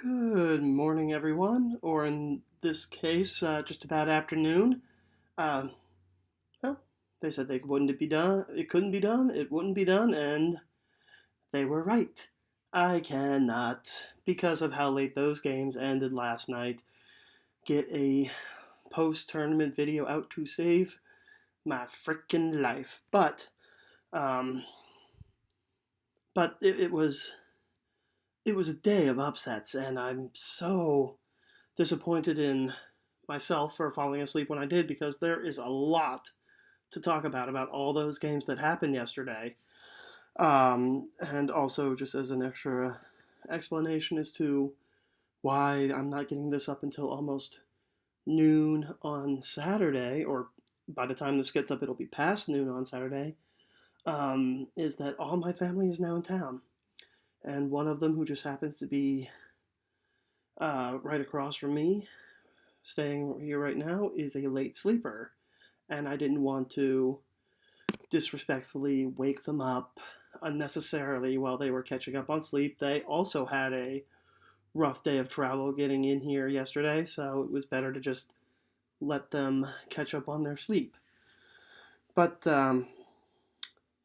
Good morning, everyone, or in this case, just about afternoon. Um, well, they said they wouldn't be done. It couldn't be done. It wouldn't be done, and they were right. I cannot, because of how late those games ended last night, get a post-tournament video out to save my freaking life. Um, but it was a day of upsets, and I'm so disappointed in myself for falling asleep when I did because there is a lot to talk about all those games that happened yesterday. And also, just as an extra explanation as to why I'm not getting this up until almost noon on Saturday, or by the time this gets up, it'll be past noon on Saturday, is that all my family is now in town. And one of them, who just happens to be right across from me, staying here right now, is a late sleeper. And I didn't want to disrespectfully wake them up unnecessarily while they were catching up on sleep. They also had a rough day of travel getting in here yesterday, so it was better to just let them catch up on their sleep. But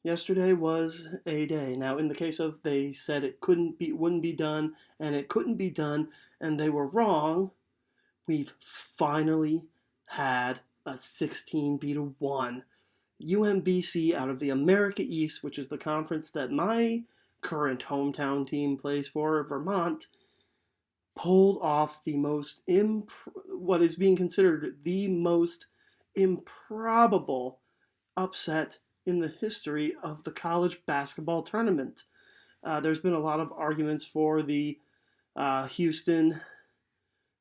yesterday was a day. Now, in the case of they said wouldn't be done, and it couldn't be done, and they were wrong, we've finally had a 16 beat a 1. UMBC out of the America East, which is the conference that my current hometown team plays for, Vermont, pulled off what is being considered the most improbable upset in the history of the college basketball tournament. There's been a lot of arguments for the Houston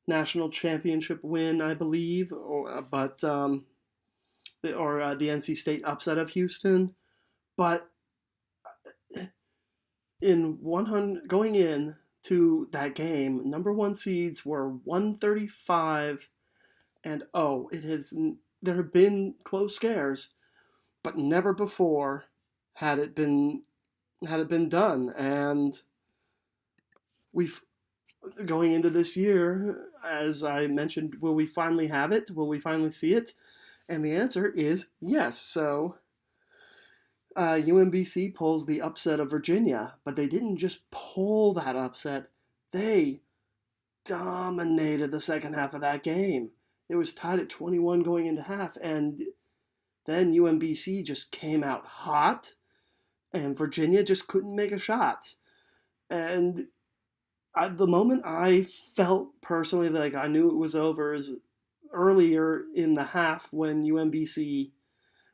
national championship win, I believe, or the NC State upset of Houston. But in 100 going in to that game, number one seeds were 135 and oh, there have been close scares, but never before had it been done. And we've going into this year, as I mentioned, will we finally have it? Will we finally see it? And the answer is yes. So UMBC pulls the upset of Virginia, but they didn't just pull that upset, they dominated the second half of that game. It was tied at 21 going into half, and then UMBC just came out hot, and Virginia just couldn't make a shot. And the moment I felt personally like I knew it was over is earlier in the half when UMBC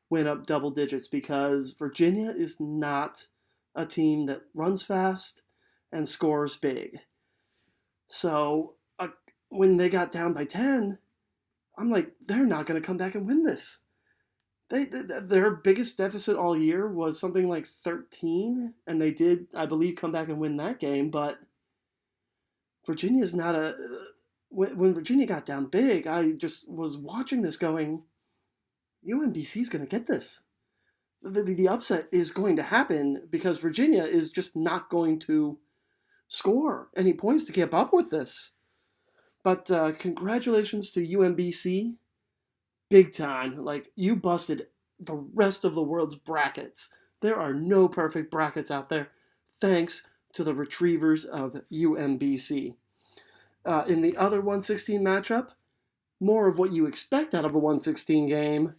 went up double digits, because Virginia is not a team that runs fast and scores big. So when they got down by 10, I'm like, they're not going to come back and win this. Their biggest deficit all year was something like 13, and they did, I believe, come back and win that game. But Virginia's not a. When Virginia got down big, I just was watching this going, UMBC is going to get this. The upset is going to happen because Virginia is just not going to score any points to keep up with this. But congratulations to UMBC, big time. Like, you busted the rest of the world's brackets. There are no perfect brackets out there, thanks to the retrievers of UMBC. In the other 116 matchup, more of what you expect out of a 116 game.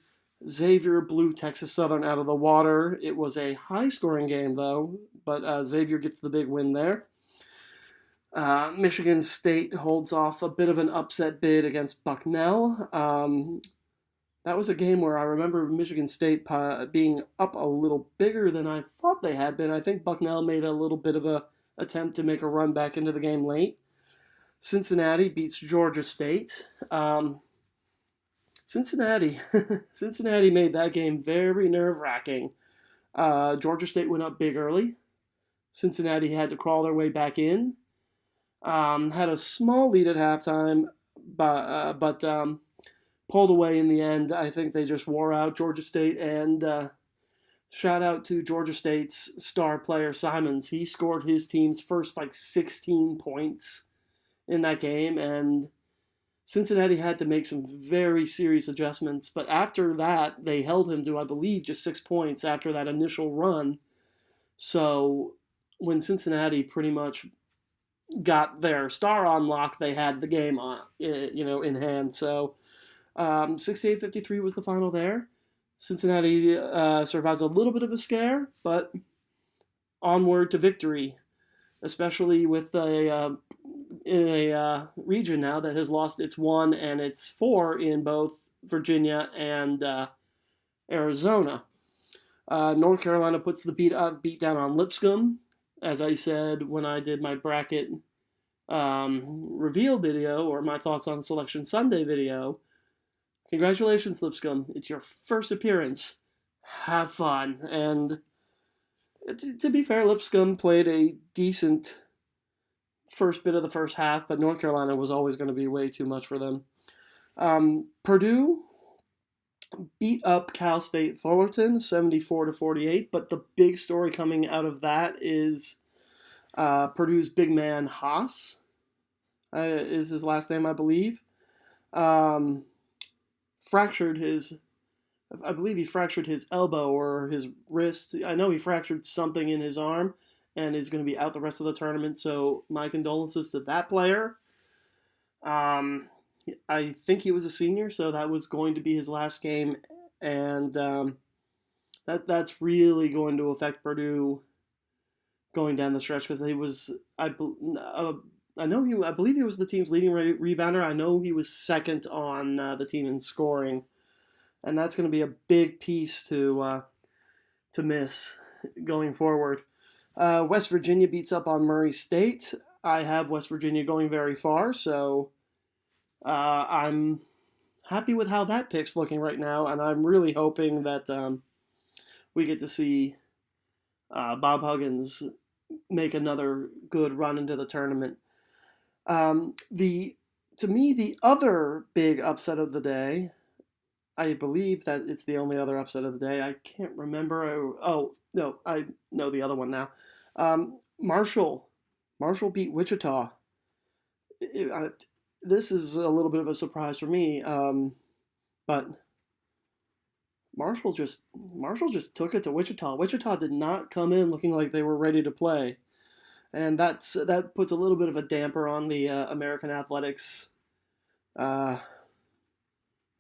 Xavier blew Texas Southern out of the water. It was a high-scoring game, though, but Xavier gets the big win there. Michigan State holds off a bit of an upset bid against Bucknell. That was a game where I remember Michigan State being up a little bigger than I thought they had been. I think Bucknell made a little bit of a attempt to make a run back into the game late. Cincinnati beats Georgia State. Cincinnati made that game very nerve-wracking. Georgia State went up big early. Cincinnati had to crawl their way back in. Had a small lead at halftime, but pulled away in the end. I think they just wore out Georgia State, and shout out to Georgia State's star player Simons. He scored his team's first 16 points in that game, and Cincinnati had to make some very serious adjustments. But after that, they held him to, I believe, just 6 points after that initial run. So when Cincinnati pretty much got their star on lock, they had the game on, in hand. So 68-53 was the final there. Cincinnati survives a little bit of a scare, but onward to victory, especially with in a region now that has lost its 1 and its 4 in both Virginia and Arizona. North Carolina puts the beat down on Lipscomb. As I said when I did my bracket reveal video, or my thoughts on Selection Sunday video, congratulations, Lipscomb. It's your first appearance. Have fun. And to be fair, Lipscomb played a decent first bit of the first half, but North Carolina was always going to be way too much for them. Purdue beat up Cal State Fullerton 74-48, but the big story coming out of that is Purdue's big man Haas, is his last name, I believe. Fractured his, I believe he fractured his elbow or his wrist. I know he fractured something in his arm and is going to be out the rest of the tournament, so my condolences to that player. I think he was a senior, so that was going to be his last game, and that's really going to affect Purdue going down the stretch, because he was, I believe he was the team's leading rebounder. I know he was second on the team in scoring, and that's going to be a big piece to miss going forward. West Virginia beats up on Murray State. I have West Virginia going very far, so I'm happy with how that pick's looking right now, and I'm really hoping that we get to see Bob Huggins make another good run into the tournament. To me, the other big upset of the day, I believe that it's the only other upset of the day. I can't remember. Oh, no, I know the other one now. Marshall beat Wichita. This is a little bit of a surprise for me, but Marshall just took it to Wichita. Wichita did not come in looking like they were ready to play, and that puts a little bit of a damper on the American athletics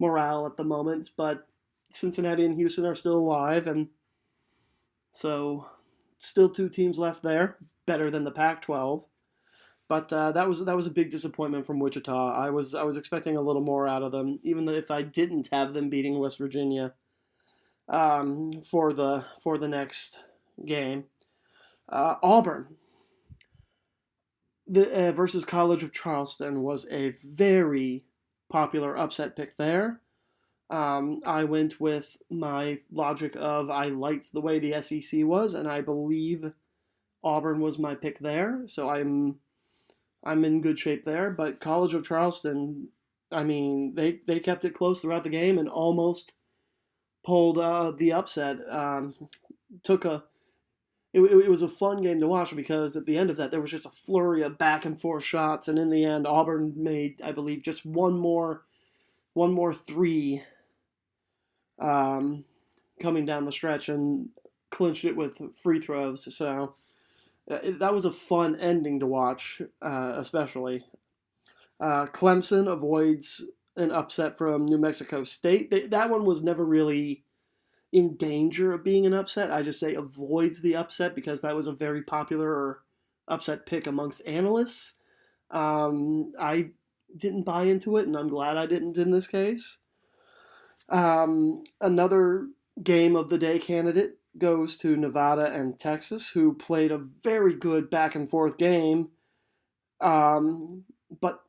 morale at the moment. But Cincinnati and Houston are still alive, and so still 2 teams left there, better than the Pac-12. But that was a big disappointment from Wichita. I was expecting a little more out of them, even if I didn't have them beating West Virginia for the next game. Auburn versus College of Charleston was a very popular upset pick there. I went with my logic of I liked the way the SEC was, and I believe Auburn was my pick there. So I'm in good shape there. But College of Charleston, I mean, they kept it close throughout the game and almost pulled the upset. It was a fun game to watch, because at the end of that there was just a flurry of back and forth shots, and in the end Auburn made, I believe, just one more three coming down the stretch and clinched it with free throws. So that was a fun ending to watch, especially. Clemson avoids an upset from New Mexico State. That one was never really in danger of being an upset. I just say avoids the upset because that was a very popular upset pick amongst analysts. I didn't buy into it, and I'm glad I didn't in this case. Another game of the day candidate goes to Nevada and Texas, who played a very good back and forth game, but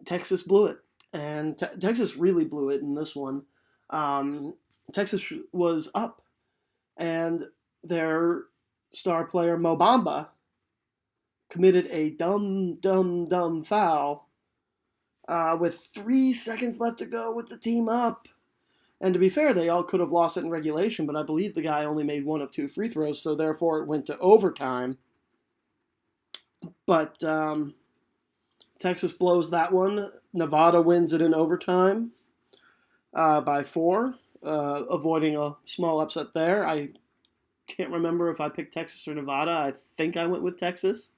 Texas blew it, and Texas really blew it in this one. Texas was up, and their star player Mo Bamba committed a dumb foul with 3 seconds left to go with the team up. And to be fair, they all could have lost it in regulation, but I believe the guy only made 1 of 2 free throws, so therefore it went to overtime. But Texas blows that one. Nevada wins it in overtime by 4, avoiding a small upset there. I can't remember if I picked Texas or Nevada. I think I went with Texas.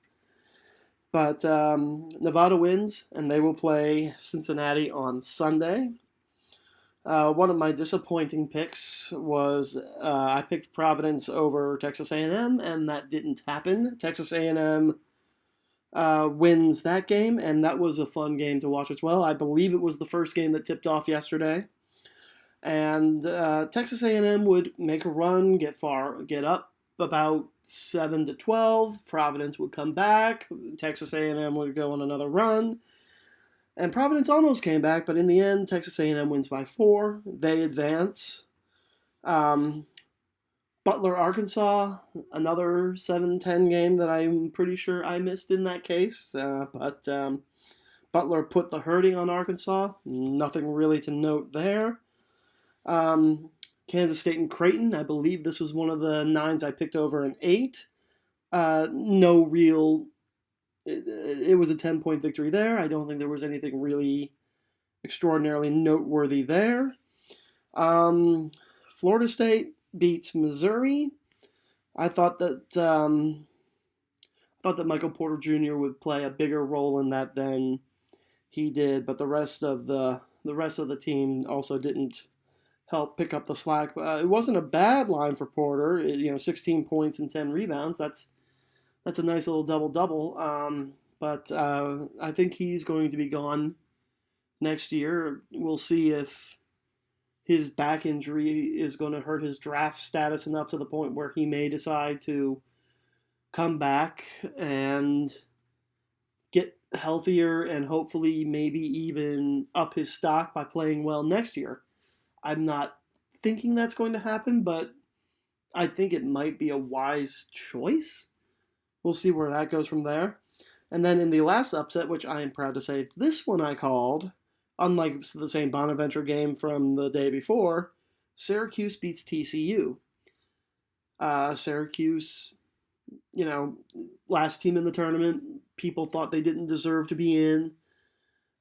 But Nevada wins, and they will play Cincinnati on Sunday. One of my disappointing picks was I picked Providence over Texas A&M, and that didn't happen. Texas A&M wins that game, and that was a fun game to watch as well. I believe it was the first game that tipped off yesterday. And Texas A&M would make a run, get up about 7-12. Providence would come back. Texas A&M would go on another run. And Providence almost came back, but in the end, Texas A&M wins by 4. They advance. Butler, Arkansas, another 7-10 game that I'm pretty sure I missed in that case. But Butler put the hurting on Arkansas. Nothing really to note there. Kansas State and Creighton, I believe this was one of the 9s I picked over an 8. No real... It was a 10-point victory there. I don't think there was anything really extraordinarily noteworthy there. Florida State beats Missouri. I thought that Michael Porter Jr. would play a bigger role in that than he did, but the rest of the team also didn't help pick up the slack. It wasn't a bad line for Porter. 16 points and 10 rebounds. That's a nice little double-double. But I think he's going to be gone next year. We'll see if his back injury is going to hurt his draft status enough to the point where he may decide to come back and get healthier and hopefully maybe even up his stock by playing well next year. I'm not thinking that's going to happen, but I think it might be a wise choice. We'll see where that goes from there. And then in the last upset, which I am proud to say, this one I called, unlike the St. Bonaventure game from the day before, Syracuse beats TCU. Syracuse, last team in the tournament, people thought they didn't deserve to be in.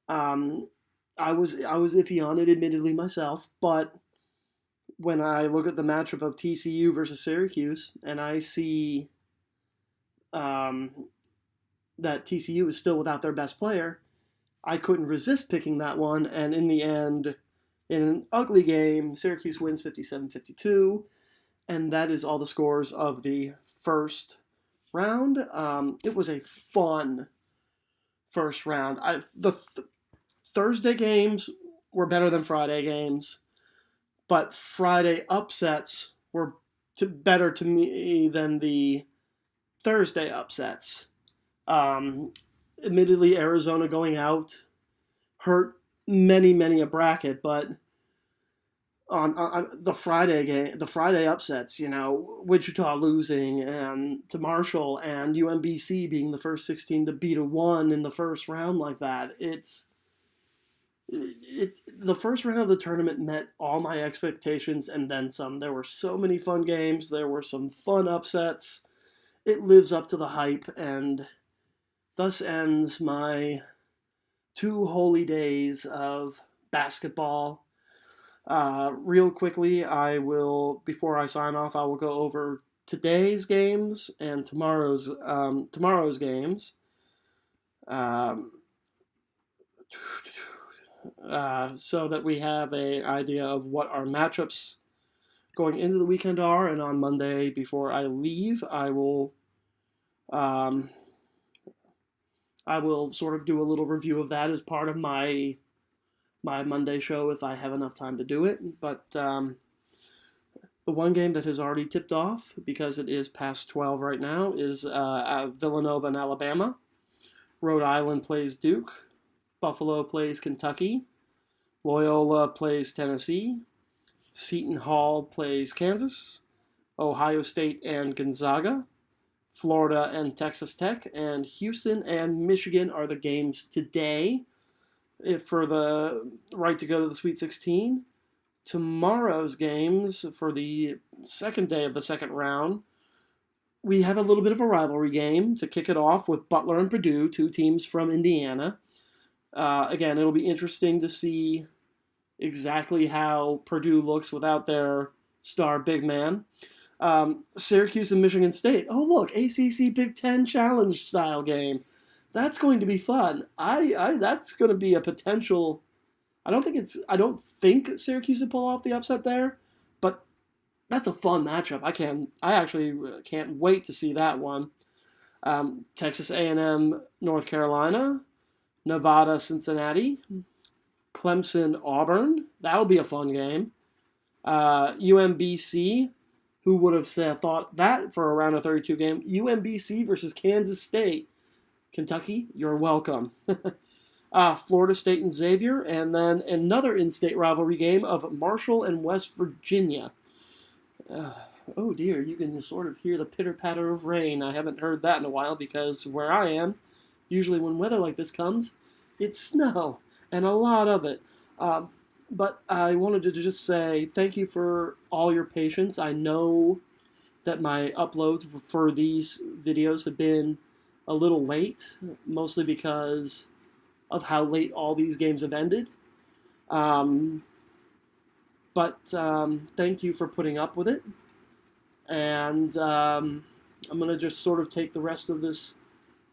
I was iffy on it, admittedly, myself, but when I look at the matchup of TCU versus Syracuse, and I see that TCU is still without their best player, I couldn't resist picking that one, and in the end, in an ugly game, Syracuse wins 57-52, and that is all the scores of the first round. It was a fun first round. Thursday games were better than Friday games, but Friday upsets were better to me than the Thursday upsets. Admittedly, Arizona going out hurt many a bracket, but on the Friday game, the Friday upsets, Wichita losing and to Marshall and UMBC being the first 16 to beat a 1 in the first round like that. The first round of the tournament met all my expectations and then some. There were so many fun games. There were some fun upsets. It lives up to the hype, and thus ends my 2 holy days of basketball. Real quickly, before I sign off, I will go over today's games and tomorrow's games. So that we have an idea of what our matchups going into the weekend are, and on Monday before I leave, I will sort of do a little review of that as part of my Monday show if I have enough time to do it. But the one game that has already tipped off, because it is past 12 right now, is Villanova and Alabama. Rhode Island plays Duke. Buffalo plays Kentucky. Loyola plays Tennessee. Seton Hall plays Kansas. Ohio State and Gonzaga. Florida and Texas Tech. And Houston and Michigan are the games today for the right to go to the Sweet 16. Tomorrow's games for the second day of the second round we have a little bit of a rivalry game to kick it off with Butler and Purdue, two teams from Indiana. Again, it'll be interesting to see exactly how Purdue looks without their star big man. Syracuse and Michigan State. Oh, look, ACC Big Ten Challenge style game. That's going to be fun. That's going to be a potential. I don't think Syracuse will pull off the upset there, but that's a fun matchup. I actually can't wait to see that one. Texas A&M, North Carolina, Nevada, Cincinnati, Clemson, Auburn. That'll be a fun game. UMBC, who would have thought that for a round of 32 game? UMBC versus Kansas State. Kentucky, you're welcome. Florida State and Xavier, and then another in-state rivalry game of Marshall and West Virginia. Oh dear, you can sort of hear the pitter-patter of rain. I haven't heard that in a while because where I am, usually when weather like this comes, it's snow, and a lot of it. But I wanted to just say thank you for all your patience. I know that my uploads for these videos have been a little late, mostly because of how late all these games have ended. But thank you for putting up with it. And I'm going to just sort of take the rest of this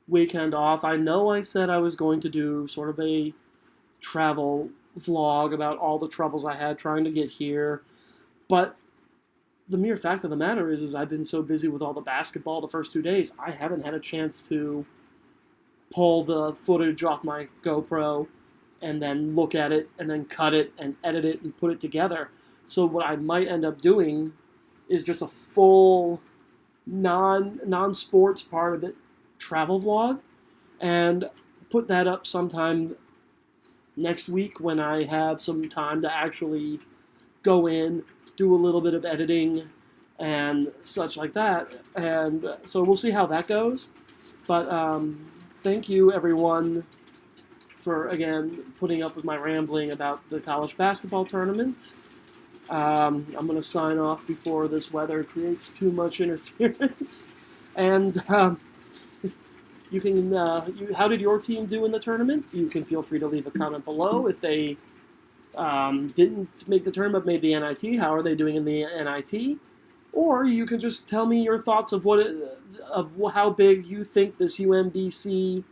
weekend off. I know I said I was going to do sort of a travel vlog about all the troubles I had trying to get here, but the mere fact of the matter is I've been so busy with all the basketball the first 2 days, I haven't had a chance to pull the footage off my GoPro and then look at it and then cut it and edit it and put it together. So what I might end up doing is just a full non-sports part of it travel vlog and put that up sometime next week when I have some time to actually go in, do a little bit of editing and such like that. And so we'll see how that goes. But thank you, everyone, for, again, putting up with my rambling about the college basketball tournament. I'm going to sign off before this weather creates too much interference. And you can. How did your team do in the tournament? You can feel free to leave a comment below. If they didn't make the tournament, made the NIT, how are they doing in the NIT? Or you can just tell me your thoughts of how big you think this UMBC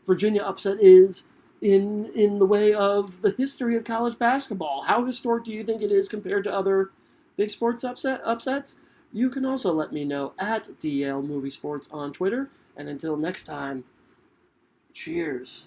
Virginia upset is in the way of the history of college basketball. How historic do you think it is compared to other big sports upsets? You can also let me know at DL Movie Sports on Twitter. And until next time, cheers.